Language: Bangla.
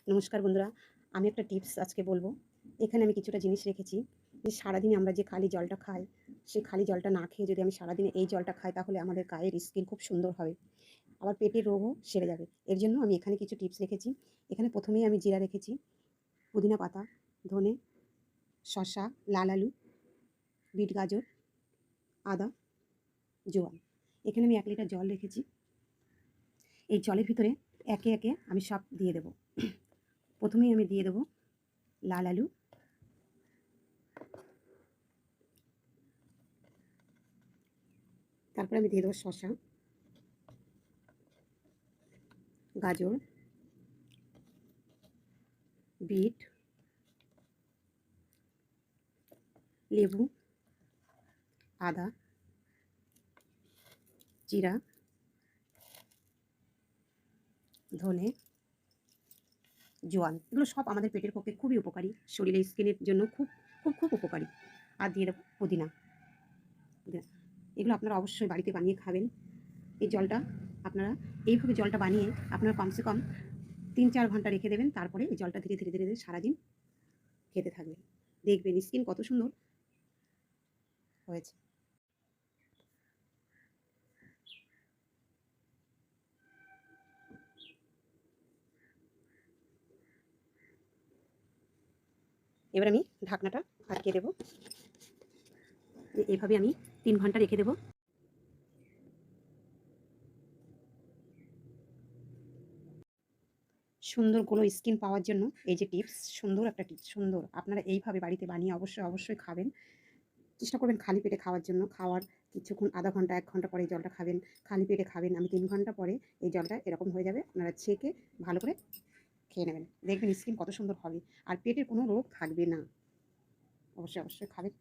নমস্কার বন্ধুরা, আমি একটা টিপস আজকে বলবো। এখানে আমি কিছুটা জিনিস রেখেছি যে সারাদিনে আমরা যে খালি জলটা খাই, সেই খালি জলটা না খেয়ে যদি আমি সারাদিনে এই জলটা খাই তাহলে আমাদের গায়ের স্কিন খুব সুন্দর হবে। আবার পেটের রোগও সেরে যাবে। এর জন্য আমি এখানে কিছু টিপস রেখেছি। এখানে প্রথমেই আমি জিরা রেখেছি, পুদিনা পাতা, ধনে, শসা, লাল আলু, বিট গাজর, আদা, জোয়ান। এখানে আমি 1 লিটার জল রেখেছি। এই জলের ভিতরে একে একে আমি সব দিয়ে দেবো। প্রথমেই আমি দিয়ে দেবো লাল আলু, তারপরে আমি দিয়ে দেবো শসা, গাজর, বিট, লেবু, আদা, জিরা, ধনে, জোয়ান। এগুলো সব আমাদের পেটের পক্ষে খুবই উপকারী, শরীরের স্কিনের জন্য খুব খুব খুব উপকারী। আর দিয়ে দেবো পুদিনা। পুদিনা এগুলো আপনারা অবশ্যই বাড়িতে বানিয়ে খাবেন। এই জলটা আপনারা এইভাবে জলটা বানিয়ে আপনারা কমসে কম 3-4 ঘন্টা রেখে দেবেন। তারপরে এই জলটা ধীরে ধীরে ধীরে ধীরে সারাদিন খেতে থাকবেন। দেখবেন স্কিন কত সুন্দর হয়েছে। এবার আমি ঢাকনাটা আটকে দেবো। এভাবে আমি 3 ঘন্টা রেখে দেবো। সুন্দর গ্লো স্কিন পাওয়ার জন্য এই যে টিপস, সুন্দর একটা টিপস, সুন্দর। আপনারা এইভাবে বাড়িতে বানিয়ে অবশ্যই অবশ্যই খাবেন। চেষ্টা করবেন খালি পেটে খাওয়ার জন্য। খাওয়ার কিছুক্ষণ আধা ঘন্টা 1 ঘন্টা পরে এই জলটা খাবেন। খালি পেটে খাবেন। আমি 3 ঘন্টা পরে এই জলটা এরকম হয়ে যাবে। আপনারা ছেঁকে ভালো করে খেয়ে নেবেন। দেখবেন স্কিন কত সুন্দর হবে। আর পেটের কোনো রোগ থাকবে না। অবশ্যই অবশ্যই খাবেন।